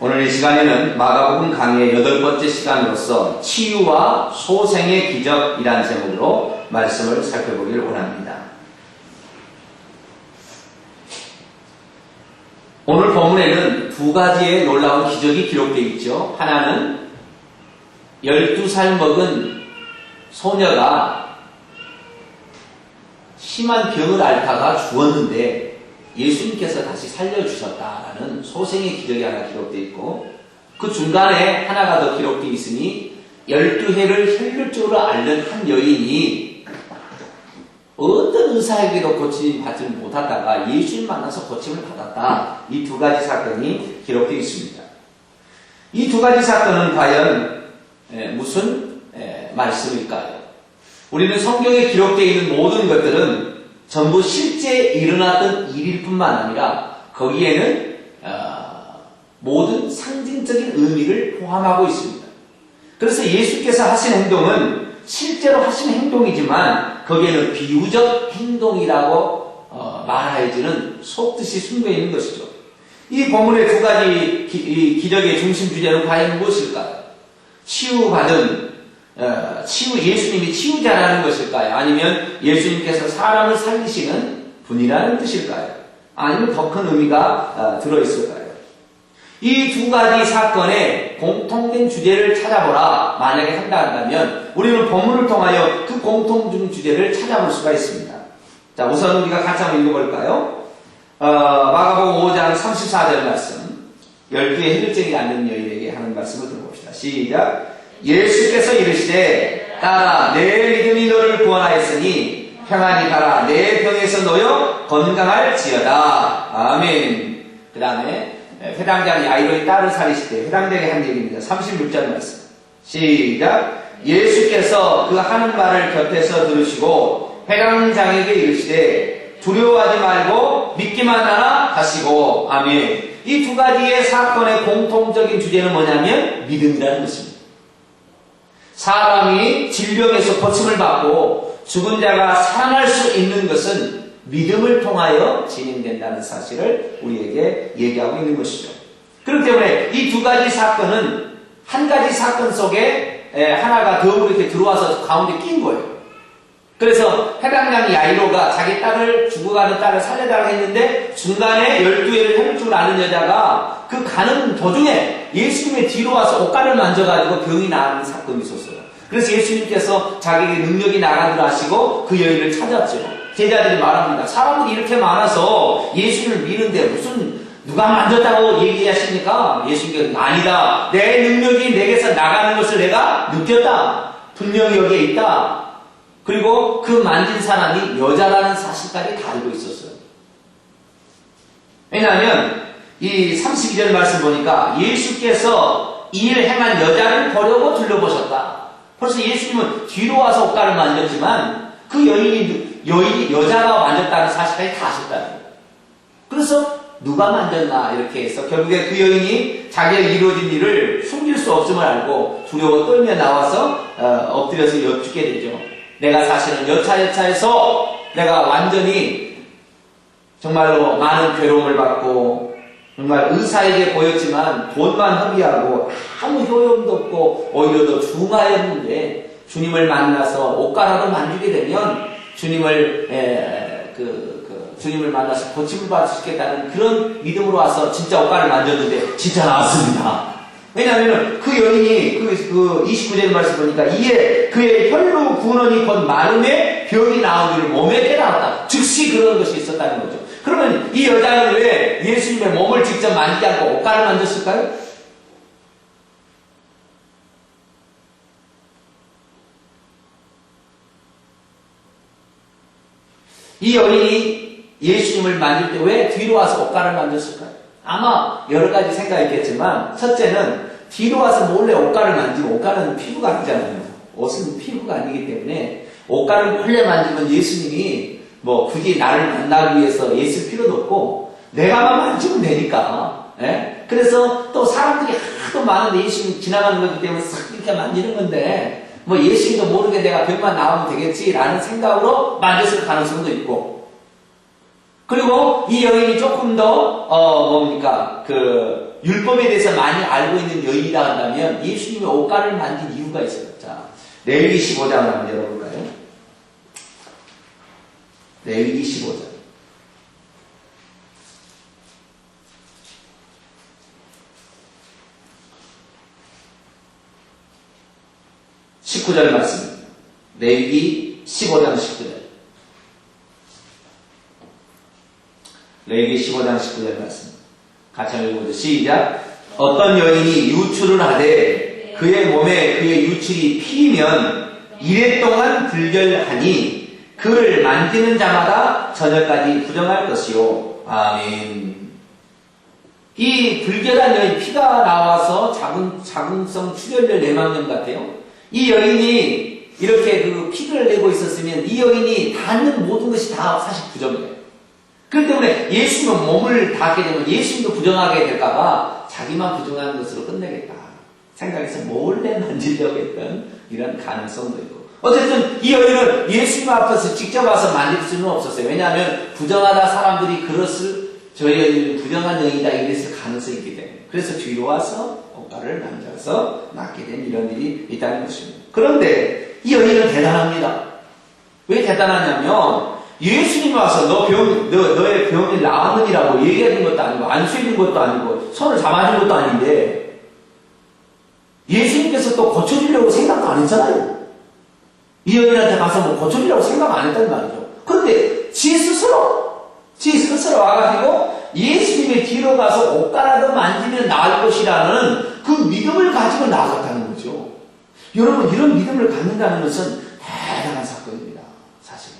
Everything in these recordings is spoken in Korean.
오늘 이 시간에는 마가복음 강의의 8번째 시간으로서 치유와 소생의 기적이라는 제목으로 말씀을 살펴보기를 원합니다. 오늘 본문에는 두 가지의 놀라운 기적이 기록되어 있죠. 하나는 12살 먹은 소녀가 심한 병을 앓다가 죽었는데 예수님께서 다시 살려주셨다라는 소생의 기적이 하나 기록되어 있고, 그 중간에 하나가 더 기록되어 있으니 12해를 혈류증으로 앓는 한 여인이 어떤 의사에게도 고침 받지 못하다가 예수님 만나서 고침을 받았다. 이 두 가지 사건이 기록되어 있습니다. 이 두 가지 사건은 과연 무슨 말씀일까요? 우리는 성경에 기록되어 있는 모든 것들은 전부 실제 일어났던 일일 뿐만 아니라 거기에는 모든 상징적인 의미를 포함하고 있습니다. 그래서 예수께서 하신 행동은 실제로 하신 행동이지만 거기에는 비유적 행동이라고 말하여지는 속뜻이 숨겨 있는 것이죠. 이 본문의 두 가지 기적의 중심 주제는 과연 무엇일까요? 예수님이 치유자라는 것일까요? 아니면 예수님께서 사람을 살리시는 분이라는 뜻일까요? 아니면 더 큰 의미가 들어있을까요? 이 두 가지 사건의 공통된 주제를 찾아보라 만약에 한다면 우리는 본문을 통하여 그 공통된 주제를 찾아볼 수가 있습니다. 자, 우선 우리가 같이 한번 읽어볼까요? 마가복음 5장 34절 말씀, 12의 혈류증이 앓는 여인에게 하는 말씀을 들어봅시다. 시작. 예수께서 이르시되 딸아 내 믿음이 너를 구원하였으니 평안히 가라 내 병에서 놓여 건강할지어다. 아멘. 그 다음에 회당장 야이로의 딸을 살리실 때 회당장의 한 얘기입니다. 36절 말씀 시작. 예수께서 그 하는 말을 곁에서 들으시고 회당장에게 이르시되 두려워하지 말고 믿기만 하라 하시고. 아멘. 이 두 가지의 사건의 공통적인 주제는 뭐냐면 믿음이라는 것입니다. 사람이 질병에서 고침을 받고 죽은 자가 살아날 수 있는 것은 믿음을 통하여 진행된다는 사실을 우리에게 얘기하고 있는 것이죠. 그렇기 때문에 이 두 가지 사건은 한 가지 사건 속에 하나가 더불어 이렇게 들어와서 가운데 낀 거예요. 그래서 해당장 야이로가 자기 딸을 죽어가는 딸을 살려달라고 했는데 중간에 12해를 혈류증을 앓는 여자가 그 가는 도중에 예수님의 뒤로 와서 옷가를 만져가지고 병이 나는 사건이 있었어요. 그래서 예수님께서 자기에게 능력이 나가더라 하시고 그 여인을 찾았죠. 제자들이 말합니다. 사람들이 이렇게 많아서 예수를 믿는데 무슨 누가 만졌다고 얘기하십니까? 예수님께서 아니다. 내 능력이 내게서 나가는 것을 내가 느꼈다. 분명히 여기에 있다. 그리고 그 만진 사람이 여자라는 사실까지 다 알고 있었어요. 왜냐하면 이 32절 말씀 보니까 예수께서 이 일을 행한 여자를 보려고 둘러보셨다. 벌써 예수님은 뒤로 와서 옷가를 만졌지만 그 여자가 만졌다는 사실까지 다 아셨다는 거예요. 그래서 누가 만졌나 이렇게 해서 결국에 그 여인이 자기가 이루어진 일을 숨길 수 없음을 알고 두려워 떨며 나와서 엎드려서 여쭙게 되죠. 내가 사실은 여차여차해서 내가 완전히 정말로 많은 괴로움을 받고 정말 의사에게 보였지만 돈만 허비하고 아무 효용도 없고 오히려 더 중하였는데 주님을 만나서 옷가락을 만지게 되면 주님을 만나서 고침을 받으시겠다는 그런 믿음으로 와서 진짜 옷가락을 만졌는데 진짜 나왔습니다. 왜냐하면 그 여인이 그 29절 말씀 보니까 이에 그의 혈루 군원이 곧 마름에 병이 나온 줄을 몸에 깨달았다. 즉시 그런 것이 있었다는 거죠. 그러면 이 여자는 왜 예수님의 몸을 직접 만지지 않고 옷가락을 만졌을까요? 이 여인이 예수님을 만질 때 왜 뒤로 와서 옷가락을 만졌을까요? 아마 여러 가지 생각이 있겠지만 첫째는 뒤로 와서 몰래 옷가락을 만지면 옷가락은 피부가 아니잖아요. 옷은 피부가 아니기 때문에 옷가락을 몰래 만지면 예수님이 굳이 나를 만나기 위해서 애쓸 필요도 없고 내가만 만지면 되니까. 그래서 또 사람들이 하도 많은데 예수님이 지나가는 거기 때문에 싹 이렇게 만지는 건데 예수님도 모르게 내가 병만 나오면 되겠지라는 생각으로 만졌을 가능성도 있고, 그리고 이 여인이 조금 더 율법에 대해서 많이 알고 있는 여인이라 한다면 예수님이 옷가를 만진 이유가 있어요. 자, 레위기 15장을 한번 열어볼까요? 레위기 15장. 19절 말씀입니다. 레위기 15장 19절. 레위기 15장 19절 말씀. 같이 한번 읽어보죠. 시작. 어떤 여인이 유출을 하되 그의 몸에 그의 유출이 피면 이래 동안 불결하니 그를 만지는 자마다 저녁까지 부정할 것이요. 아멘. 이 불결한 여인, 피가 나와서 자궁성 출혈을 내막는 것 같아요. 이 여인이 이렇게 그 피를 내고 있었으면 이 여인이 닿는 모든 것이 다 사실 부정이에요. 그렇기 때문에 예수님은 몸을 닿게 되면 예수님도 부정하게 될까봐 자기만 부정하는 것으로 끝내겠다 생각해서 몰래 만지려고 했던 이런 가능성도 있고, 어쨌든 이 여인은 예수님 앞에서 직접 와서 만질 수는 없었어요. 왜냐하면 부정하다 사람들이 그것을 저 여인은 부정한 여인이다 이랬을 가능성이 있기 때문에. 그래서 뒤로 와서 옷가를 만져서 낫게 된 이런 일이 있다는 것입니다. 그런데 이 여인은 대단합니다. 왜 대단하냐면 예수님이 와서 너의 병이 나았느니라고 얘기하는 것도 아니고 안수해준 것도 아니고 손을 잡아준 것도 아닌데 예수님께서 또 고쳐주려고 생각도 안 했잖아요. 이 여인한테 가서 뭐 고쳐주려고 생각 안 했단 말이죠. 그런데 지 스스로 와가지고 예수님의 뒤로 가서 옷가라도 만지면 나을 것이라는 그 믿음을 가지고 나아갔다는 거죠. 여러분, 이런 믿음을 갖는다는 것은 대단한 사건입니다. 사실은.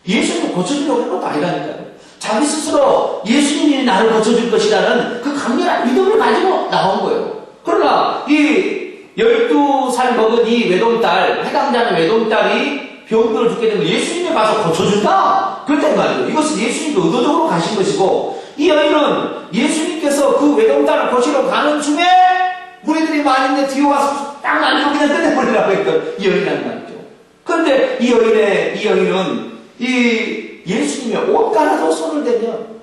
예수님을 고쳐주려고 한 것도 아니라니까요. 자기 스스로 예수님이 나를 고쳐줄 것이라는 그 강렬한 믿음을 가지고 나온 거예요. 그러나 이 12살 먹은 이 외동딸, 해당자는 외동딸이 병들어 죽게 되면 예수님이 가서 고쳐준다? 그랬단 말이에요. 이것은 예수님도 의도적으로 가신 것이고, 이 여인은 예수님께서 그 외동딸을 고치러 가는 중에 무리들이 많이 있는데 뒤에 와서 딱 만지고 그냥 끝내버리라고 했던 이 여인이란 말이죠. 그런데 이 여인은 이 예수님의 옷가라도 손을 대면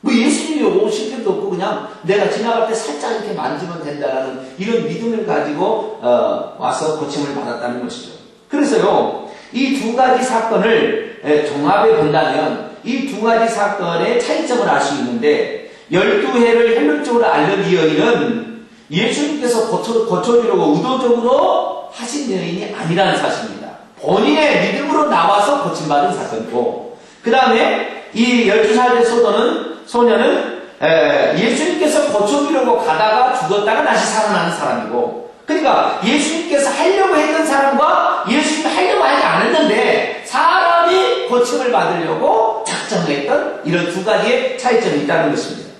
뭐 예수님이 오실 필요도 없고 그냥 내가 지나갈 때 살짝 이렇게 만지면 된다라는 이런 믿음을 가지고 와서 고침을 받았다는 것이죠. 그래서요, 이 두 가지 사건을 종합해 본다면 이 두 가지 사건의 차이점을 알 수 있는데, 12해를 혈육적으로 앓는 이 여인은 예수님께서 고쳐주려고 의도적으로 하신 여인이 아니라는 사실입니다. 본인의 믿음으로 나와서 고침받은 사건이고, 그 다음에 이 12살 된 소녀는 예수님께서 고쳐주려고 가다가 죽었다가 다시 살아나는 사람이고, 그러니까 예수님께서 하려고 했던 사람과 예수님이 하려고 하지 않았는데 사람이 고침을 받으려고 작정했던 이런 두 가지의 차이점이 있다는 것입니다.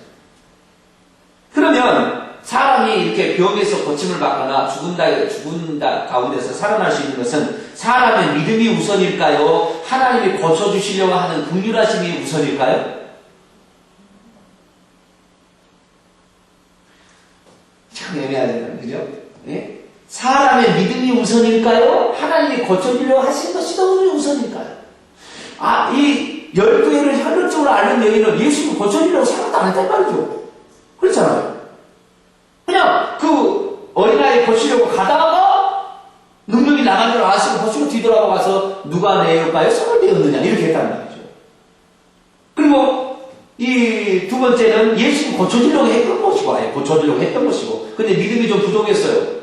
그러면 사람이 이렇게 병에서 고침을 받거나 죽은다 가운데서 살아날 수 있는 것은 사람의 믿음이 우선일까요? 하나님이 고쳐주시려고 하는 긍휼하심이 우선일까요? 참 애매하잖아요. 그죠? 예? 사람의 믿음이 우선일까요? 하나님이 고쳐주려고 하신 것이 더 우선일까요? 이 12해를 혈육적으로 앓는 여인은 예수님이 고쳐주려고 생각도 안 했단 말이죠. 그렇잖아요. 그냥 그 어린아이 고치려고 가다가 능력이 나간 줄 아시고 고치고 뒤돌아가 와서 누가 내올까요? 손을 대었느냐 이렇게 했단 말이죠. 그리고 이 두 번째는 예수님 고쳐주려고 했던 것이고, 근데 믿음이 좀 부족했어요.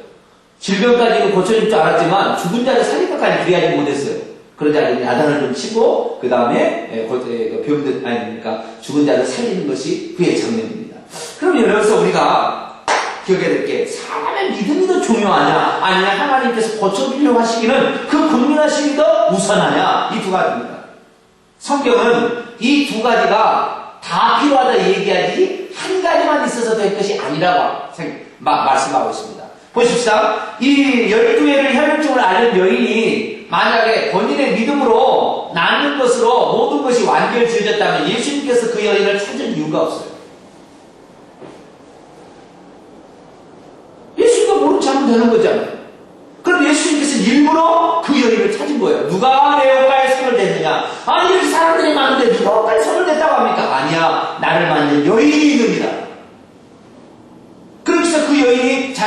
질병까지는 고쳐줄 줄 알았지만 죽은 자를 살릴 것까지 기대하지 못했어요. 그러자 야단을 좀 치고 그 다음에 그러니까 죽은 자를 살리는 것이 그의 장면입니다. 그럼 여기서 우리가 기억해야 될 게, 사람의 믿음이 더 중요하냐, 아니면 하나님께서 고쳐주려고 하시기는 그 긍휼하심이 더 우선하냐, 이 두 가지입니다. 성경은 이 두 가지가 다 필요하다 얘기하지 한 가지만 있어서 될 것이 아니라고 말씀하고 있습니다. 보십시다. 이 12해를 혈육적으로 앓는 여인이 만약에 본인의 믿음으로 낳는 것으로 모든 것이 완결지어졌다면 예수님께서 그 여인을 찾을 이유가 없어요. 예수님과 모른 척 하면 되는 거잖아요. 그럼 예수님께서 일부러 그 여인을 찾은 거예요. 누가 내 옷가에 손을 댔느냐? 아니, 이렇게 사람들이 많은데 누가 옷가에 손을 댔다고 합니까? 아니야, 나를 만든 여인이 있느니라.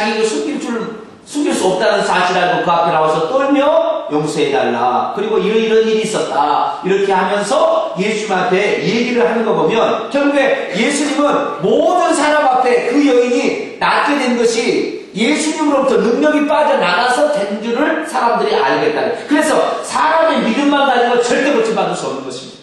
자기가 숨길 수 없다는 사실 알고 그 앞에 나와서 떨며 용서해달라. 그리고 이런 일이 있었다. 이렇게 하면서 예수님 앞에 얘기를 하는 거 보면 결국에 예수님은 모든 사람 앞에 그 여인이 낫게 된 것이 예수님으로부터 능력이 빠져나가서 된 줄을 사람들이 알겠다. 그래서 사람의 믿음만 가지고 절대 고침받을 수 없는 것입니다.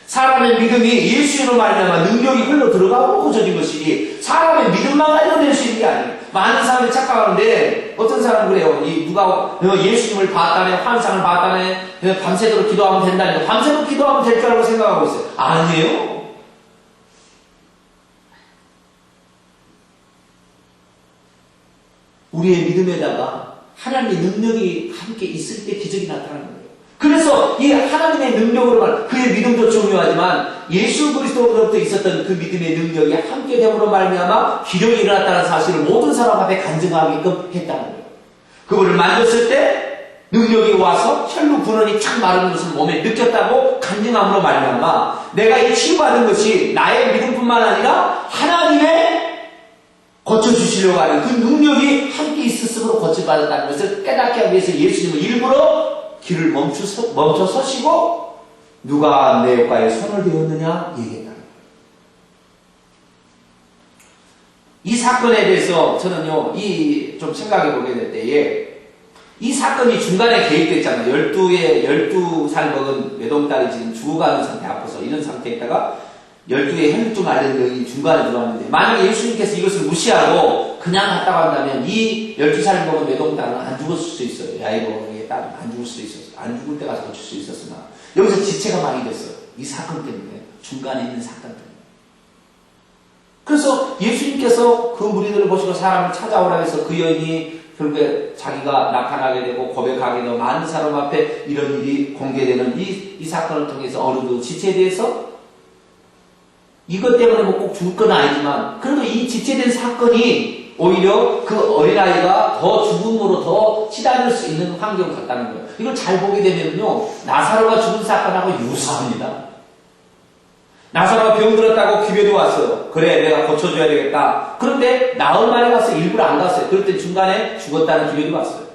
사람의 믿음이 예수님으로 말미암아 능력이 흘러 들어가고 고쳐진 것이지 사람의 믿음만 가지고 될 수 있는 게 아니에요. 많은 사람이 착각하는데 어떤 사람은 그래요. 누가 예수님을 봤다네, 환상을 봤다네, 밤새도록 기도하면 된다니까 밤새도록 기도하면 될 줄 알고 생각하고 있어요. 아니에요. 우리의 믿음에다가 하나님의 능력이 함께 있을 때 기적이 나타나는 거예요. 그래서 이 하나님의 능력으로 말 그의 믿음도 중요하지만 예수 그리스도로부터 있었던 그 믿음의 능력이 함께 됨으로 말미암아 기적이 일어났다는 사실을 모든 사람 앞에 간증하게끔 했다는 거예요. 그분을 만졌을 때 능력이 와서 혈루 근원이 착 마르는 것을 몸에 느꼈다고 간증함으로 말미암아 내가 이 치유받은 것이 나의 믿음뿐만 아니라 하나님의 고쳐주시려고 하는 그 능력이 함께 있었으므로 고쳐받았다는 것을 깨닫게 하기 위해서 예수님은 일부러 길을 멈춰 서시고 누가 내 과에 손을 대었느냐 얘기했다는 거예요. 이 사건에 대해서 저는요 좀 생각해 보게 될 때에 이 사건이 중간에 개입됐잖아요. 12살 먹은 외동딸이 지금 죽어가는 상태 아파서 이런 상태에 있다가 12의 혈루증 앓는 여인이 중간에 들어왔는데 만약에 예수님께서 이것을 무시하고 그냥 갔다고 한다면 이 12살 먹은 외동딸은 안 죽었을 수 있어요. 야이로의 딸은 안 죽을 수도 있었어요. 안 죽을 때 가서 고칠 수 있었으나 여기서 지체가 많이 됐어요. 이 사건 때문에 중간에 있는 사건 때문에. 그래서 예수님께서 그 무리들을 보시고 사람을 찾아오라 해서 그 여인이 결국에 자기가 나타나게 되고 고백하게 되고 많은 사람 앞에 이런 일이 공개되는 이 사건을 통해서 어느 그 지체에 대해서 이것 때문에 뭐 꼭 죽을 건 아니지만 그래도 이 지체된 사건이 오히려 그 어린아이가 더 죽음으로 더 치달을 수 있는 환경을 갖다는 거예요. 이걸 잘 보게 되면요 나사로가 죽은 사건하고 유사합니다. 나사로가 병들었다고 기별이 왔어요. 그래 내가 고쳐줘야 되겠다. 그런데 나흘 만에 갔어요. 일부러 안 갔어요. 그럴 때 중간에 죽었다는 기별이 왔어요.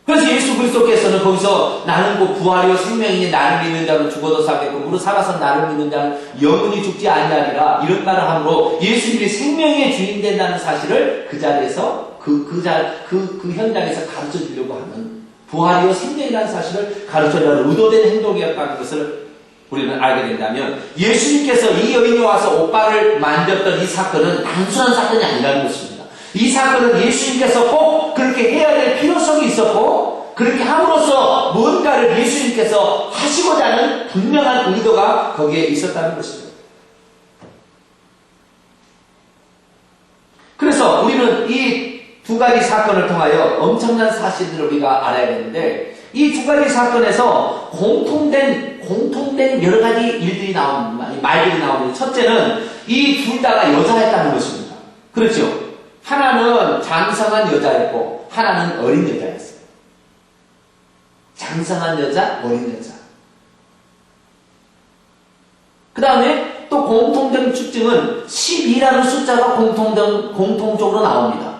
그래서 예수 그리스도께서는 거기서 나는 곧 부활이요 생명이니 나를 믿는 자는 죽어도 살겠고 무릇 살아서 나를 믿는 자는 영원히 죽지 아니하리라 이런 말을 함으로 예수님이 생명의 주인 된다는 사실을 그 자리에서 그 현장에서 가르쳐 주려고 하는 부활이요 생명이라는 사실을 가르쳐 주려는 의도된 행동이었다는 것을 우리는 알게 된다면 예수님께서 이 여인이 와서 오빠를 만졌던 이 사건은 단순한 사건이 아니라는 것입니다. 이 사건은 예수님께서 꼭 그렇게 해야 될 필요성이 있었고 그렇게 함으로써 뭔가를 예수님께서 하시고자 하는 분명한 의도가 거기에 있었다는 것입니다. 그래서 우리는 이 두 가지 사건을 통하여 엄청난 사실들을 우리가 알아야 되는데 이 두 가지 사건에서 공통된 여러 가지 일들이 말들이 나오는데 첫째는 이 둘 다가 여자였다는 것입니다. 그렇죠? 하나는 장성한 여자였고 하나는 어린 여자였어요. 장성한 여자, 어린 여자. 그 다음에 또 공통된 특징은 12라는 숫자가 공통적으로 나옵니다.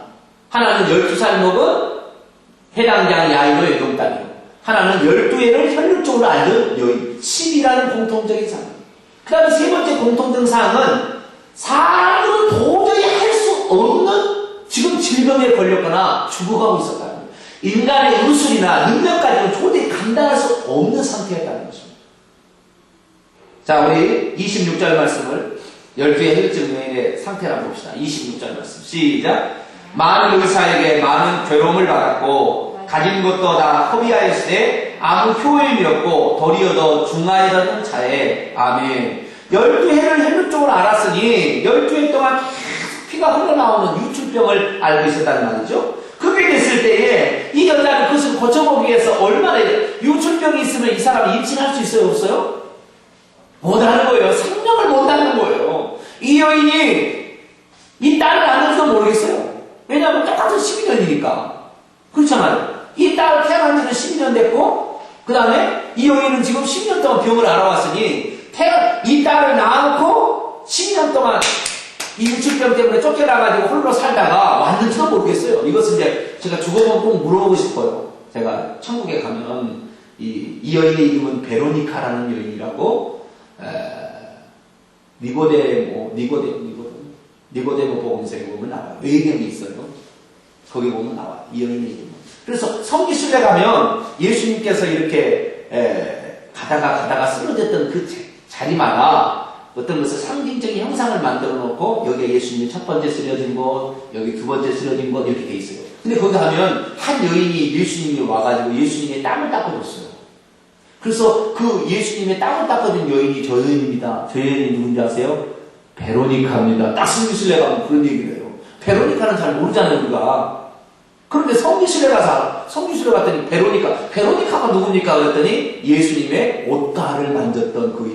하나는 12살 먹은 해당장 야이로 외동딸이고 하나는 12애를 혈육적으로 앓는 여인 10이라는 공통적인 사항. 그 다음에 세 번째 공통된 사항은 사람은 도저히 할 수 없는 지금 질병에 걸렸거나 죽어가고 있었다는 거예요. 인간의 의술이나 능력까지는 도저히 감당할 수 없는 상태였다는 것입니다. 자, 우리 26절 말씀을 12의 혈육적 여인의 상태를 한번 봅시다. 26절 말씀 시작. 많은 의사에게 많은 괴로움을 받았고 가진 것도 다 허비하였으되 아무 효임이 없고 도리어도 중하이라는 자에 아멘. 12해를 혈육적으로 알았으니 12해 동안 피가 흘러나오는 유출병을 알고 있었다는 말이죠. 그게 됐을 때에 이 여자는 그것을 고쳐보기 위해서 얼마나 유출병이 있으면 이 사람이 임신할 수 있어요? 없어요? 못하는 거예요. 생명을 못하는 거예요. 이 여인이 이 딸을 낳는지도 모르겠어요. 왜냐하면 똑같은 12년이니까. 그렇잖아요. 이 딸을 태어난 지는 12년 됐고 그 다음에 이 여인은 지금 10년 동안 병을 알아왔으니 이 딸을 낳고 10년 동안 이 유치병 때문에 쫓겨나가지고 홀로 살다가 왔는지도 모르겠어요. 이것은 이제 제가 죽어보면 꼭 물어보고 싶어요. 제가 천국에 가면 이 여인의 이름은 베로니카라는 여인이라고 니고데모 복음서에 보면 나와요. 외경이 있어요. 거기 보면 나와요. 이 여인의 이름은. 그래서 성기순례 가면 예수님께서 이렇게 가다가 쓰러졌던 그 자리마다 어떤 것을 상징적인 형상을 만들어 놓고 여기에 예수님이 첫 번째 쓰러진 곳, 여기 두 번째 쓰러진 곳 이렇게 돼 있어요. 근데 거기 가면 한 여인이 예수님이 와가지고 예수님의 땀을 닦아줬어요. 그래서 그 예수님의 땀을 닦아준 여인이 저 여인입니다. 저 여인이 누군지 아세요? 베로니카입니다. 딱 성기순례 가면 그런 얘기를 해요. 베로니카는 잘 모르잖아요, 우리가. 그런데 성기순례 갔더니 베로니카가 누굽니까? 그랬더니 예수님의 옷가를 만졌던 그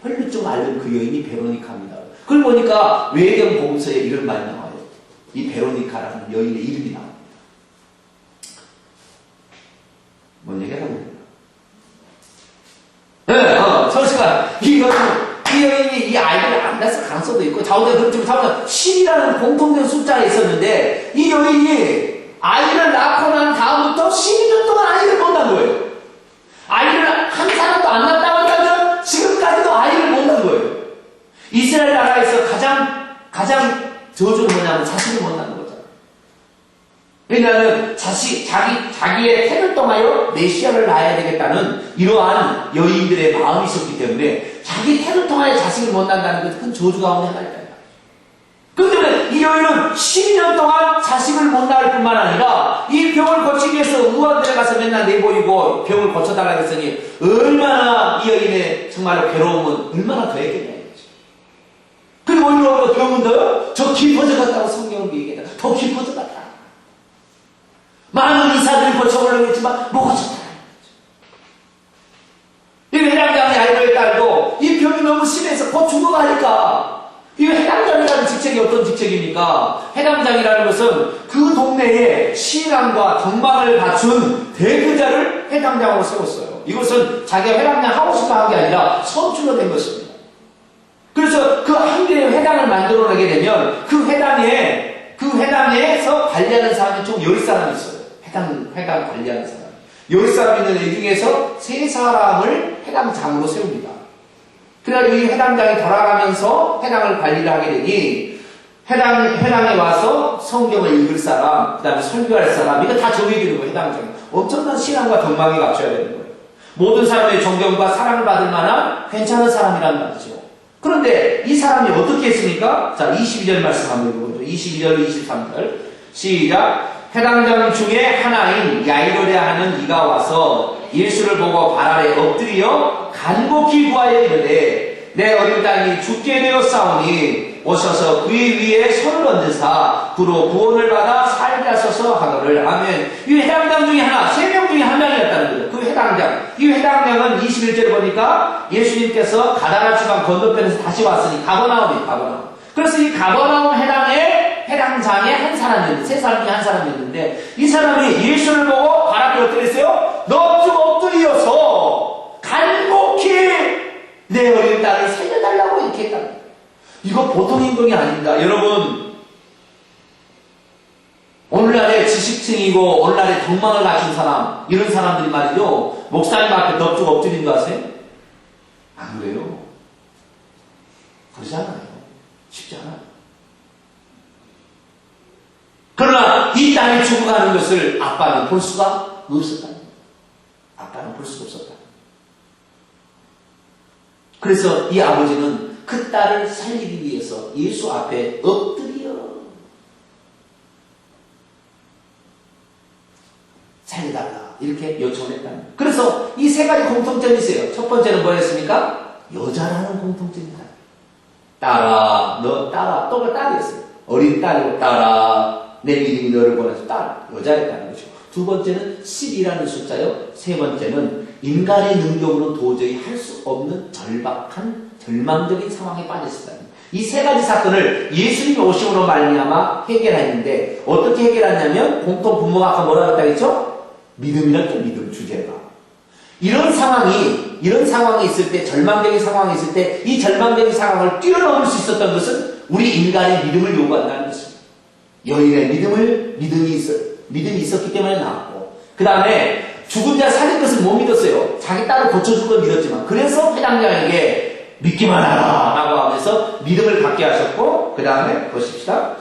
혈루증 앓는 그 여인이 베로니카입니다. 그걸 보니까 외경 복음서에 이런 말이 나와요. 이 베로니카라는 여인의 이름이 나옵니다. 뭔 얘기하는 겁니까? 이 여인이 이 아이를 안 낳았을 가능성도 있고, 자우대 10이라는 공통된 숫자에 있었는데, 이 여인이 아이를 낳고 난 다음부터 12년 동안 아이를 못 낳은 거예요. 아이를 한 사람도 안 낳았다고 한다면, 지금까지도 아이를 못 낳은 거예요. 이스라엘 나라에서 가장 저주는 뭐냐면 자식을 못 낳는 거잖아요. 왜냐하면 자기의 태를 통하여 메시아를 낳아야 되겠다는 이러한 여인들의 마음이 있었기 때문에 자기 태를 통하여 자식을 못 낳는다는 것은 큰 저주 가운데 하나입니다. 그렇기 때문에 이 여인은 12년 동안 자식을 못 낳을 뿐만 아니라 이 병을 고치기 위해서 의원들에 가서 맨날 내보이고 병을 고쳐달라고 했으니 얼마나 이 여인의 정말로 괴로움은 얼마나 더했겠냐. 그리고 오히려 병은 더 깊어져 갔다고 성경은 얘기했다. 더 깊어져 갔다. 많은 의사들이 고쳐보려고 했지만 못 고쳤다. 이 회당장이 알고에 따르고 이 병이 너무 심해서 곧 죽어가니까 이 회당장이라는 직책이 어떤 직책입니까? 회당장이라는 것은 그 동네에 신앙과 덕망을 갖춘 대표자를 회당장으로 세웠어요. 이것은 자기가 회당장 하고 싶어 한 게 아니라 선출로 된 것입니다. 그래서 그 한 개의 회당을 만들어내게 되면 그 회당에서 관리하는 사람이 총 10사람이 있어요. 회당 관리하는 사람. 10사람 있는 애 중에서 3사람을 회당장으로 세웁니다. 그래가지고 이 회당장이 돌아가면서 회당을 관리를 하게 되니 회당에 와서 성경을 읽을 사람, 그 다음에 설교할 사람, 이거 다 정해주는 거예요, 회당장이. 엄청난 신앙과 덕망이 갖춰야 되는 거예요. 모든 사람의 존경과 사랑을 받을 만한 괜찮은 사람이란 말이죠. 그런데 이 사람이 어떻게 했습니까? 자, 22절 말씀 한번 읽어보죠. 22절, 23절. 시작. 회당장 중에 하나인 야이로랴 하는 이가 와서 예수를 보고 발 아래 엎드려 간곡히 구하여 이르되 내 어린 딸이 죽게 되었사오니 오셔서 그의 위에 손을 얹으사 그로 구원을 받아 살게 하소서 하거늘. 아멘. 이 회당장 중에 하나, 3명 중에 한 명이었다는 거예요. 그 회당장. 이 회당장은 21절에 보니까 예수님께서 가다라 지방 건너편에서 다시 왔으니 가버나움이에요. 그래서 이 가버나움 회당장에 한 사람이었는데, 3사람 중에 한 사람이었는데, 이 사람이 예수를 보고 발 앞에 엎드렸어요. 너 좀 엎드려서 간곡히 내 어린 딸을 살려달라고 이렇게 했다는 거예요. 이거 보통 행동이 아닙니다. 여러분, 오늘날의 지식층이고 오늘날의 덕망을 갖춘 사람, 이런 사람들이 말이죠, 목사님 앞에 넙죽 엎드린 거 아세요? 안 그래요. 그러지 않아요. 쉽지 않아요. 그러나 이 딸이 죽어가는 것을 아빠는 볼 수가 없었다는 거예요. 아빠는 볼 수가 없었다. 그래서 이 아버지는 그 딸을 살리기 위해서 예수 앞에 엎드려 살려달라 이렇게 요청했다는 거예요. 그래서 이 3가지 공통점이 있어요. 첫 번째는 뭐였습니까? 여자라는 공통점이다. 딸아, 너 딸아, 또 그 딸이었어요. 어린 딸이고 딸아, 내 믿음이 너를 보내서 딸, 여자였다는 것이고. 두 번째는 10이라는 숫자요. 세 번째는 인간의 능력으로 도저히 할 수 없는 절박한 절망적인 상황에 빠졌습니다. 이 3가지 사건을 예수님이 오심으로 말미암아 해결했는데 어떻게 해결했냐면 공통 분모가 아까 뭐라고 했다 했죠? 믿음이란 게 믿음 주제가. 이런 상황이 이런 상황이 있을 때, 절망적인 상황이 있을 때 이 절망적인 상황을 뛰어넘을 수 있었던 것은 우리 인간의 믿음을 요구한다는 것입니다. 여인의 믿음이 있었기 때문에 나왔고, 그 다음에 죽은 자 살릴 것을 못 믿었어요. 자기 딸을 고쳐줄 건 믿었지만, 그래서 회당장에게 믿기만 하라 라고 하면서 믿음을 갖게 하셨고, 그 다음에 보십시다.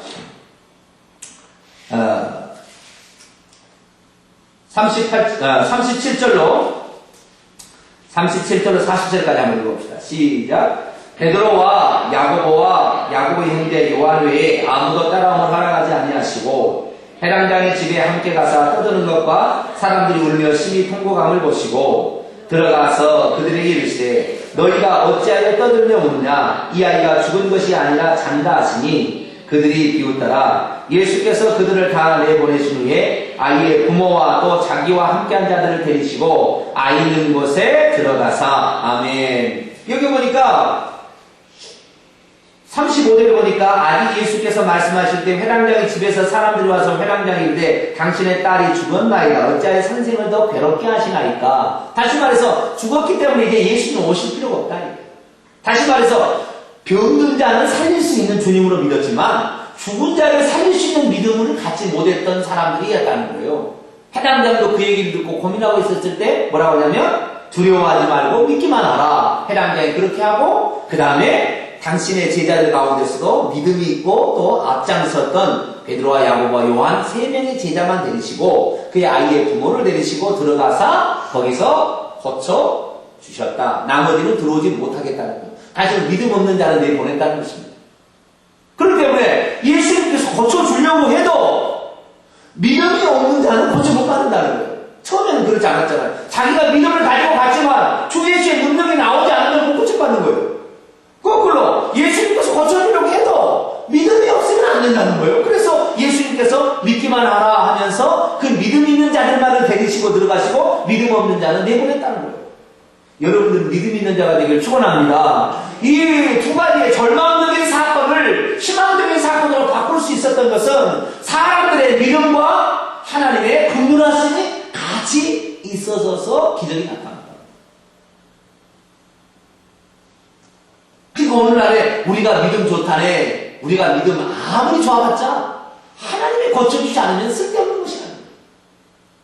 37절로 40절까지 한번 읽어봅시다. 시작. 베드로와 야고보의 형제 요한 외에 아무도 따라오면 허락하지 아니하시고 회당장의 집에 함께 가서 떠드는 것과 사람들이 울며 심히 통곡함을 보시고 들어가서 그들에게 이르시되 너희가 어찌하여 떠들며 웃느냐 이 아이가 죽은 것이 아니라 잔다 하시니 그들이 비웃더라. 예수께서 그들을 다 내보내신 후에 아이의 부모와 또 자기와 함께한 자들을 데리시고 아이 있는 곳에 들어가사. 아멘. 여기 보니까 35절에 보니까 아직 예수께서 말씀하실 때 회당장의 집에서 사람들이 와서 회당장이 이르되 당신의 딸이 죽었나이다. 어찌하여 선생을 더 괴롭게 하시나이까. 다시 말해서 죽었기 때문에 이제 예수님 오실 필요가 없다. 다시 말해서 병든 자는 살릴 수 있는 주님으로 믿었지만 죽은 자를 살릴 수 있는 믿음을 갖지 못했던 사람들이었다는 거예요. 회당장도 그 얘기를 듣고 고민하고 있었을 때 뭐라고 하냐면 두려워하지 말고 믿기만 하라. 회당장이 그렇게 하고 그 다음에 당신의 제자들 가운데서도 믿음이 있고 또 앞장섰던 베드로와 야고보와 요한 3명의 제자만 데리시고 그의 아이의 부모를 데리시고 들어가서 거기서 고쳐 주셨다. 나머지는 들어오지 못하겠다는 거예요. 다시 믿음 없는 자는 내보냈다는 것입니다. 그렇기 때문에 예수님께서 고쳐주려고 해도 믿음이 없는 자는 고쳐 못 받는다는 거예요. 처음에는 그렇지 않았잖아요. 자기가 믿음을 가지고 갔지만 주 예수의 능력이 나오지 않으면 못 고쳐받는 거예요. 거꾸로 예수님께서 고쳐주려고 해도 믿음이 없으면 안 된다는 거예요. 그래서 예수님께서 믿기만 하라 하면서 그 믿음 있는 자들만을 데리시고 들어가시고 믿음 없는 자는 내보냈다는 거예요. 여러분들은 믿음 있는 자가 되길 축원합니다. 이 두 가지의 절망적인 사건을 희망적인 사건으로 바꿀 수 있었던 것은 사람들의 믿음과 하나님의 긍휼하심이 같이 있어져서 기적이 나타납니다. 그리고 오늘날에 우리가 믿음 좋다네, 우리가 믿음 아무리 좋아봤자 하나님이 고쳐주지 않으면 쓸데없는 것이 아닙니다.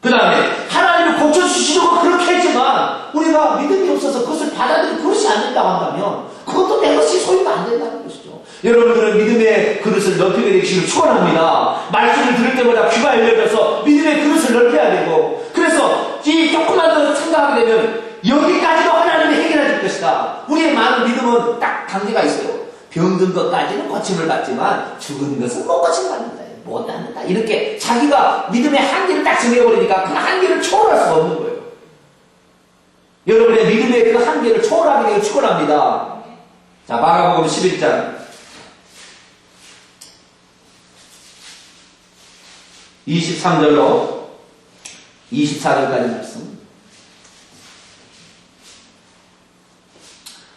그 다음에 하나님이 고쳐주시려고 그렇게 했지만 우리가 믿음이 없어서 그것을 받아들이고 그릇이 안 된다고 한다면 그것도 내 것이 소유가 안 된다는 것이죠. 여러분들은 믿음의 그릇을 넓히게 되기를 축원합니다. 말씀을 들을 때마다 귀가 열려져서 믿음의 그릇을 넓혀야 되고, 그래서 이 조금만 더 생각하게 되면 여기까지도 하나님이 해결해 줄 것이다. 우리의 많은 믿음은 딱 단계가 있어요. 병든 것까지는 고침을 받지만 죽은 것은 못 고침을 받는다. 못 받는다. 이렇게 자기가 믿음의 한계를 딱 정해버리니까 그 한계를 초월할 수가 없는 거예요. 여러분의 믿음의 그 한계를 초월하게 되길 축원합니다. 자, 마가복음 11장 23절로 24절까지 말씀.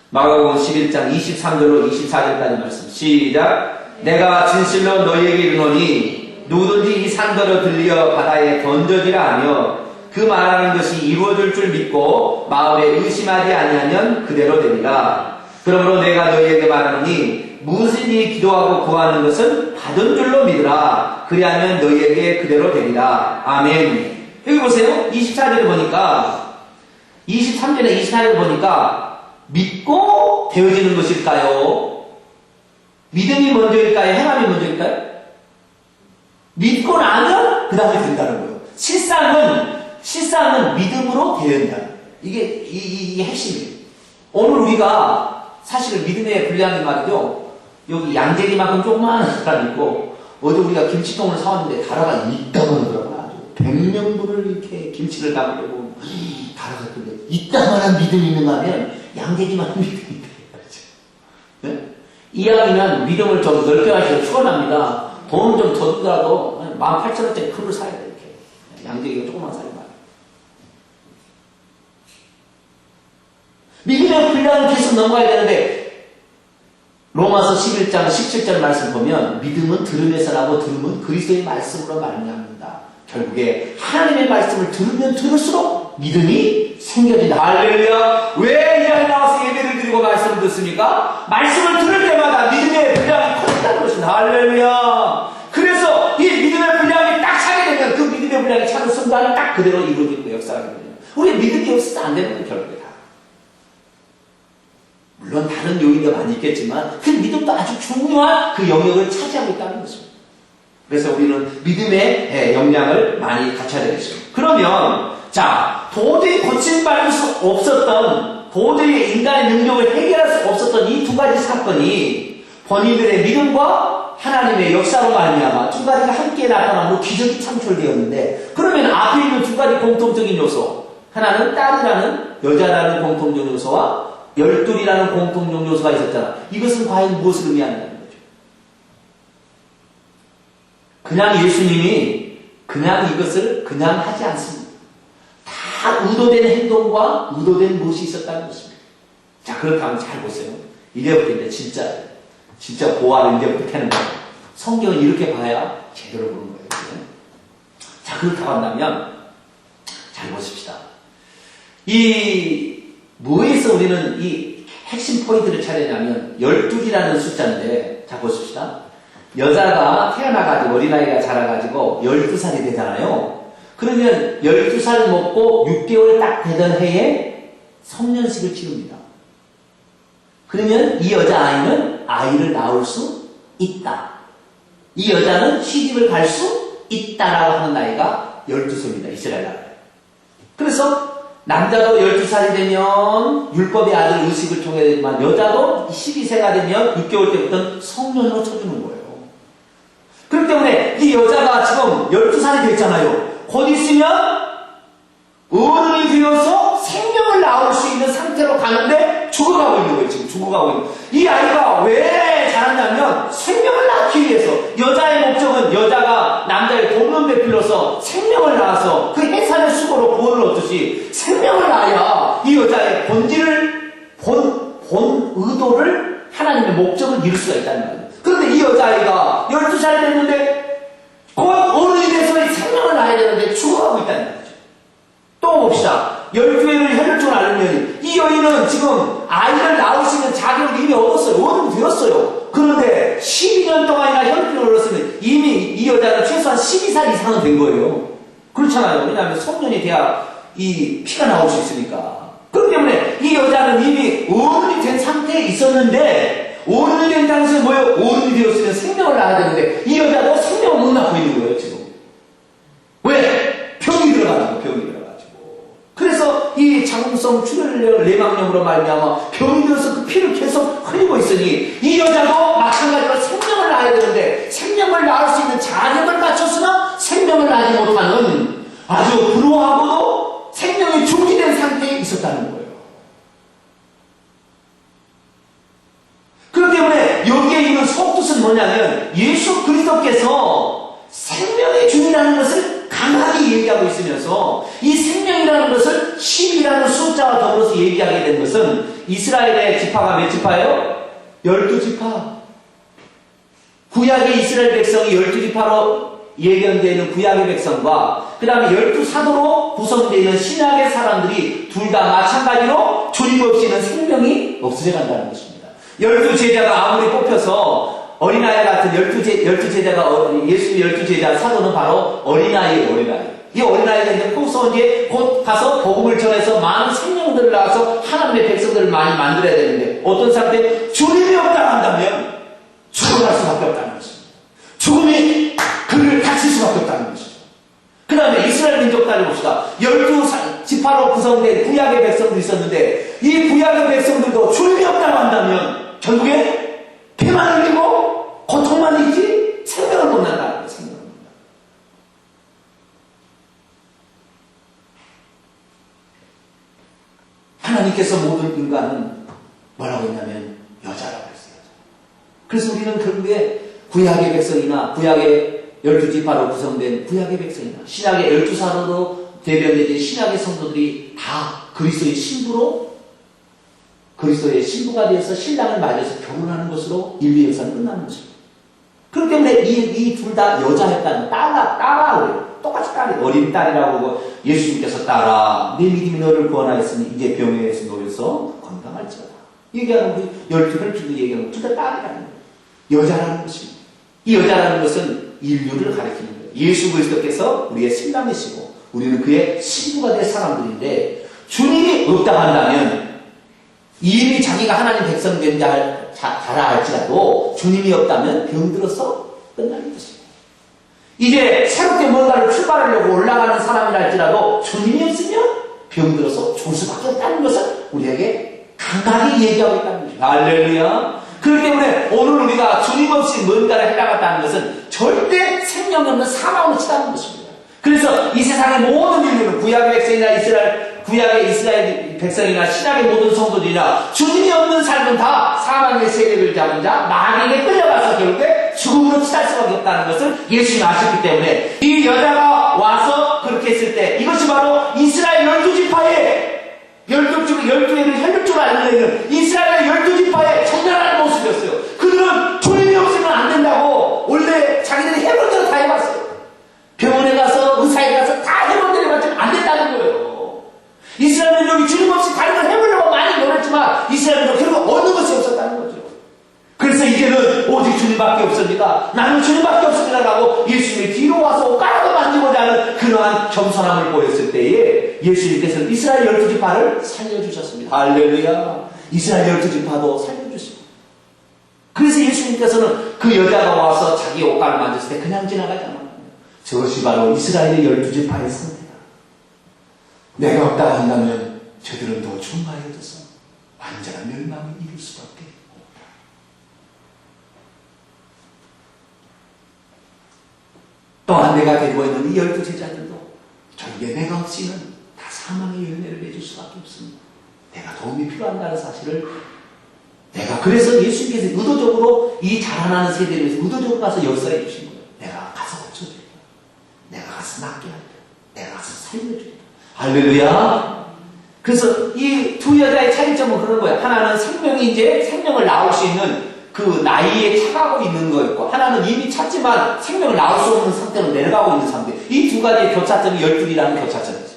마가복음 11장 23절로 24절까지 말씀. 시작. 내가 진실로 너희에게 이르노니 누구든지 이 산더러 들려 바다에 던져지라 하며 그 말하는 것이 이루어질 줄 믿고 마음에 의심하지 아니하면 그대로 되리라. 그러므로 내가 너희에게 말하노니 무엇이든지 기도하고 구하는 것은 받은 줄로 믿으라. 그리하면 너희에게 그대로 되리라. 아멘. 여기 보세요. 24절에 보니까 23절에 24절에 보니까 믿고 되어지는 것일까요? 믿음이 먼저일까요? 행함이 먼저일까요? 믿고 나면 그 다음에 된다는 거예요. 실상은 믿음으로 되어진다. 이게 핵심이에요. 오늘 우리가 사실은 믿음의 분량이 말이죠. 여기 양재리만큼 조그마한 사람이 있고, 어제 우리가 김치통을 사왔는데 다라가 이따만 하더라고요. 아주 100명분을 이렇게 김치를 담으려고 다라가 있던데 이따만한 믿음이 있는가 하면 양재리만한 믿음이 있다. 네? 이왕이면 믿음을 좀 넓게 하시고 축원합니다. 돈 좀 더 주더라도 18,000원짜리 큰 걸 사야 돼. 이렇게 양재리가 조그만 사야 돼. 믿음의 분량을 계속 넘어가야 되는데 로마서 11장 17절 말씀 보면 믿음은 들음에서 나고 들음은 그리스도의 말씀으로 말미암는다. 결국에 하나님의 말씀을 들으면 들을수록 믿음이 생겨진다. 할렐루야. 왜 이 안에 나와서 예배를 드리고 말씀을 듣습니까? 말씀을 들을 때마다 믿음의 분량이 커진다는 것입니다. 할렐루야. 그래서 이 믿음의 분량이 딱 차게 되면 그 믿음의 분량이 차는 순간은 딱 그대로 이루어지는 거예요. 역사가 되거든요. 우리 믿음이 없어서 안 되는 건 결국이다. 물론 다른 요인도 많이 있겠지만 그 믿음도 아주 중요한 그 영역을 차지하고 있다는 것입니다. 그래서 우리는 믿음의 역량을 많이 갖춰야 되겠습니다. 그러면 자, 도저히 고침받을 수 없었던, 도저히 인간의 능력을 해결할 수 없었던 이 두 가지 사건이 본인들의 믿음과 하나님의 역사로 말미암아 두 가지가 함께 나타남으로 기적이 창출되었는데, 그러면 앞에 있는 두 가지 공통적인 요소, 하나는 딸이라는 여자라는 공통적 요소와 열둘이라는 공통적 요소가 있었잖아. 이것은 과연 무엇을 의미하는 거죠? 그냥 예수님이 그냥 이것을 그냥 하지 않습니다. 다 의도된 행동과 의도된 무엇이 있었다는 것입니다. 자, 그렇다면 잘 보세요. 이제부터 이제 진짜 보아를 이제부터 캐는 거예요. 성경은 이렇게 봐야 제대로 보는 거예요. 그죠? 자, 그렇다고 한다면 잘 보십시다. 뭐에서 우리는 이 핵심 포인트를 찾느냐면 12이라는 숫자인데, 자 보십시다. 여자가 태어나가지고 어린아이가 자라가지고 12살이 되잖아요. 그러면 12살 먹고 6개월 딱 되던 해에 성년식을 치릅니다. 그러면 이 여자아이는 아이를 낳을 수 있다. 이 여자는 시집을 갈 수 있다라고 하는 나이가 12살입니다. 이스라엘 나라에. 그래서 남자도 12살이 되면 율법의 아들 의식을 통해 되지만 여자도 12세가 되면 6개월 때부터는 성년으로 쳐주는 거예요. 그렇기 때문에 이 여자가 지금 12살이 됐잖아요. 곧 있으면 어른이 되어서 생명을 낳을 수 있는 상태로 가는데 죽어가고 있는 거예요. 지금 죽어가고 있는 거예요. 이 아이가 왜 자랐냐면 생명을 낳기 위해서. 여자의 목적은 여자가 남자의 돈을 베풀어서 생명을 낳아서 그 해산의 수고로 구원을 얻듯이 생명을 낳아야 이 여자의 본 의도를 하나님의 목적을 이룰 수가 있다는 거예요. 그런데 이 여자아이가 12살 됐는데 곧 어른이 돼서 생명을 낳아야 되는데 죽어가고 있다는 거죠. 또 봅시다. 12회를 혈혈증을 앓으면 이 여인은 지금 아이를 낳을 수 있는 자격을 이미 얻었어요. 어른이 되었어요. 그런데 12년 동안이나 혈혈증을 얻었으면 이미 이 여자는 최소한 12살 이상은 된 거예요. 그렇잖아요. 왜냐하면 성년이 돼야 이 피가 나올 수 있으니까. 그렇기 때문에 이 여자는 이미 어른이 된 상태에 있었는데, 어른이 된 당시에 뭐예요? 어른이 되었으면 생명을 낳아야 되는데 이 여자도 생명을 못 낳고 있는 거예요. 지금. 왜? 병이 들어가지고. 그래서 이 장성 출혈 내막염으로 말미암아 병이 들어서 그 피를 계속 흘리고 있으니 이 여자도 마찬가지로 생명을 낳아야 되는데 생명을 낳을 수 있는 자격을 갖췄으나 생명을 낳지 못하는 아주 불우하고도 생명이 중지된 상태에 있었다는 거예요. 그렇기 때문에 여기에 있는 속뜻은 뭐냐면 예수 그리스도께서 생명의 중이라는 것을 강하게 얘기하고 있으면서 이 생명이라는 것을 10이라는 숫자와 더불어서 얘기하게 된 것은 이스라엘의 지파가 몇 지파예요? 12지파. 구약의 이스라엘 백성이 12지파로 예견되어 있는 구약의 백성과 그 다음에 12사도로 구성되어 있는 신약의 사람들이 둘 다 마찬가지로 주님 없이는 생명이 없어져 간다는 것입니다. 12제자가 아무리 뽑혀서 어린아이 같은 12제자가 예수님의 12제자 사도는 바로 어린아이예요. 이 어린아이가 이제 커서 이제 곧 가서 복음을 전해서 많은 생명들을 낳아서 하나님의 백성들을 많이 만들어야 되는데 어떤 상태? 주님이 없다 한다면 죽어갈 수밖에 없다는 것입니다. 죽음이 그를 닥칠 수밖에 없다는 것이죠. 그 다음에 이스라엘 민족단을 봅시다. 12지파로 구성된 구약의 백성들이 있었는데 이 구약의 백성들도 주님이 없다고 한다면 결국에 피만 흘리고 고통만 있지 생명을 못 난다는 거예요. 생명을 못 난다. 하나님께서 모든 인간은 뭐라고 했냐면 여자라고 했어요. 그래서 우리는 결국에 구약의 백성이나 구약의 12지파로 구성된 구약의 백성이나 신약의 12사도로 대변되는 신약의 성도들이 다 그리스도의 신부로 그리스도의 신부가 되어서 신랑을 맞이해서 결혼하는 것으로 인류 역사는 끝나는 것입니다. 그렇기 때문에 이 둘 다 여자였다는 딸아 그래요. 똑같이 딸이 어린 딸이라고 그러고 예수님께서 딸아 내 믿음이 너를 구원하였으니 이제 병에서 놓여서 건강할지어다. 얘기하는 그 12혈통도 얘기하는 둘 다 딸이라는 거예요. 여자라는 것입니다. 이 여자라는 것은 인류를 가리키는 거예요. 예수 그리스도께서 우리의 신랑이시고 우리는 그의 신부가 될 사람들인데 주님이 없다 한다면 이미 자기가 하나님 백성 된 자라 할지라도 주님이 없다면 병들어서 끝나는 것입니다. 이제 새롭게 뭔가를 출발하려고 올라가는 사람이라 할지라도 주님이 없으면 병들어서 죽을 수밖에 없다는 것을 우리에게 강하게 얘기하고 있다는 것입니다. 할렐루야. 그렇기 때문에 오늘 우리가 주님 없이 뭔가를 해나갔다는 것은 절대 생명이 없는 사망으로 치닫는 것입니다. 그래서 이 세상의 모든 인류는 구약의 백성이나 구약의 이스라엘 백성이나 신약의 모든 성도들이나 주님이 없는 삶은 다 사망의 세력을 잡은 자 마귀에게 끌려가서 결국에 죽음으로 치달 수밖에 없다는 것을 예수님이 아셨기 때문에 이 여자가 와서 그렇게 했을 때 이것이 바로 이스라엘 12지파의 12애를 혈육적으로 알고 있는 이스라엘 12지파의 정렬하는 모습이었어요. 그들은 주님이 없으면 안 된다고 원래 자기들이 해본 대로 다 해봤어요. 병원에 가서 의사에 가서 다 해본 대로 해봤지만 안 된다는 거예요. 이스라엘은 여기 주님 없이 다른 걸 해보려고 많이 노렸지만 이스라엘은 결국 얻는 것이 없었다는 거죠. 그래서 이제는 오직 주님밖에 없습니다. 나는 주님밖에 없습니다 라고 예수님이 뒤로 와서 옷가락을 만지고자 하는 그러한 겸손함을 보였을 때에 예수님께서는 이스라엘 12지파를 살려주셨습니다. 할렐루야. 이스라엘 12지파도 살려주시고 그래서 예수님께서는 그 여자가 와서 자기 옷가락을 만졌을 때 그냥 지나가지 않았어요. 저것이 바로 이스라엘의 12지파의 상태다. 내가 없다고 한다면 저들은 더 충만해져서 완전한 멸망을 이룰 수밖에 없다. 또한 내가 데리고 있는 이 12제자들도 결국에 내가 없이는 다 사망의 열매를 맺을 수밖에 없습니다. 내가 도움이 필요한다는 사실을 내가 그래서 예수님께서 의도적으로 이 자라나는 세대를 위해서 의도적으로 가서 역사해 주신 거예요. 내가 가서 고쳐드리다. 내가 가서 낫게 할다. 내가 가서 살려주겠다. 할렐루야. 그래서 이 두 여자의 차이점은 그런 거예요. 하나는 생명이 이제 생명을 낳을 수 있는 그 나이에 차가고 있는 거였고 하나는 이미 찼지만 생명을 낳을 수 없는 상태로 내려가고 있는 상태. 이 두 가지의 교차점이 12이라는 교차점이죠.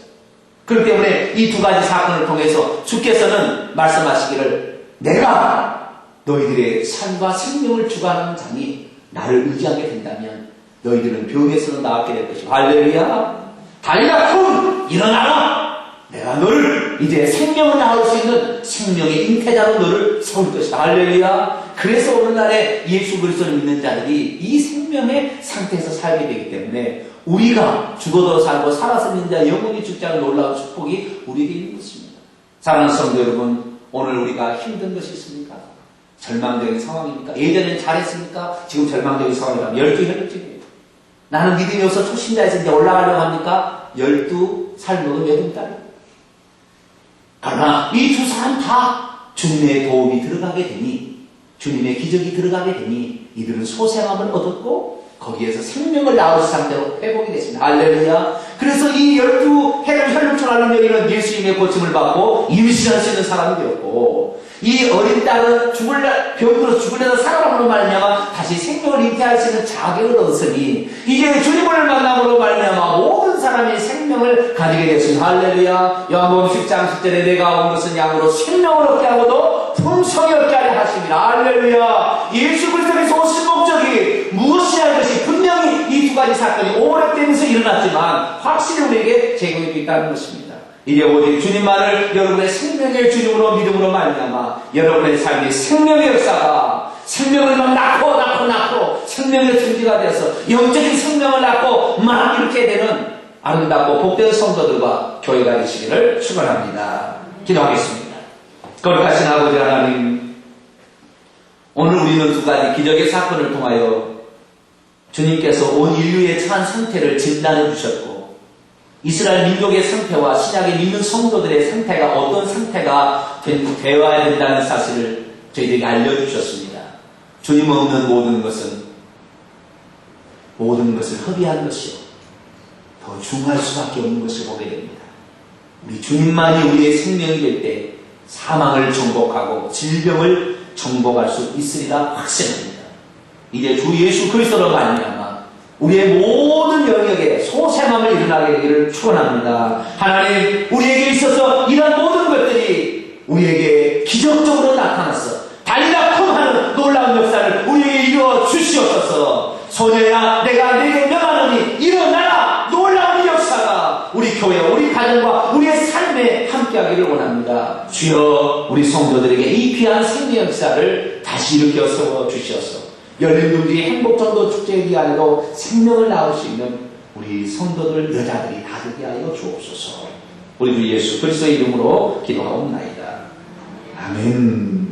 그렇기 때문에 이 두 가지 사건을 통해서 주께서는 말씀하시기를 내가 너희들의 삶과 생명을 주관하는 자니 나를 의지하게 된다면 너희들은 병에서는 나았게 될 것이고 할렐루야. 달리라 쿵 일어나라. 내가 너를 이제 생명을 낳을 수 있는 생명의 잉태자로 너를 세울 것이다. 할렐루야. 그래서 오늘날에 예수 그리스도를 믿는 자들이 이 생명의 상태에서 살게 되기 때문에 우리가 죽어도 살고 살아서 믿는 자 영원히 죽지 않은 놀라운 축복이 우리에게 있는 것입니다. 사랑하는 성도 여러분, 오늘 우리가 힘든 것이 있습니까? 절망적인 상황입니까? 예전엔 잘했습니까? 지금 절망적인 상황이라면 12혈육증이에요. 나는 믿음이 없어 초신자에서 이제 올라가려고 합니까? 12살 먹은 여름딸. 그러나 이 두 사람 다 주님의 도움이 들어가게 되니 주님의 기적이 들어가게 되니 이들은 소생함을 얻었고 거기에서 생명을 낳을 상태로 회복이 됐습니다. 할렐루야. 그래서 이 12해를 혈육증하는 여인은 예수님의 고침을 받고 임신할 수 있는 사람이 되었고 이 어린 딸은 병들어서 죽으려다 살아남으로 말미암아 다시 생명을 잉태할 수 있는 자격을 얻었으니 이제 주님을 만남으로 말미암아 모든 사람이 생명을 가지게 되었습니다. 할렐루야. 요한복음 10장 10절에 내가 온 것은 양으로 생명을 얻게 하고도 풍성히 얻게 하려 하십니다. 할렐루야. 예수 그리스도께서 오신 목적이 무엇이냐 것이 분명히 이 두 가지 사건이 오래되면서 일어났지만 확실히 우리에게 제공이 되어 있다는 것입니다. 이제 오직 주님만을 여러분의 생명의 주님으로 믿음으로 말미암아 여러분의 삶이 생명의 역사가 생명을 막 낳고 생명의 존재가 되어서 영적인 생명을 낳고 막 이렇게 되는 아름답고 복된 성도들과 교회가 되시기를 축원합니다. 기도하겠습니다. 거룩하신 아버지 하나님, 오늘 우리는 두 가지 기적의 사건을 통하여 주님께서 온 인류의 처한 상태를 진단해 주셨고 이스라엘 민족의 상태와 신약의 믿는 성도들의 상태가 어떤 상태가 되어야 된다는 사실을 저희들에게 알려주셨습니다. 주님 없는 모든 것을 허비한 것이요 더 중할 수밖에 없는 것을 보게 됩니다. 우리 주님만이 우리의 생명이 될 때 사망을 정복하고 질병을 정복할 수 있으리라 확신합니다. 이제 주 예수 그리스도로 말미암아 우리의 모든 영역에 소생함을 일어나게 되기를 축원합니다. 하나님, 우리에게 있어서 이런 모든 것들이 우리에게 기적적으로 나타났어. 달리다콤 하는 놀라운 역사를 우리에게 이루어 주시옵소서. 소녀야, 내가 내게 명하노니 일어나라. 놀라운 역사가 우리 교회, 우리 가정과 우리의 삶에 함께하기를 원합니다. 주여, 우리 성도들에게 이 귀한 생명 역사를 다시 일으켜 세워 주시옵소서. 열린둥지 행복전도 축제 기간에도 생명을 낳을 수 있는 우리 성도들, 여자들이 다 되게 하여 주옵소서. 우리 주 예수 그리스도의 이름으로 기도하옵나이다. 아멘.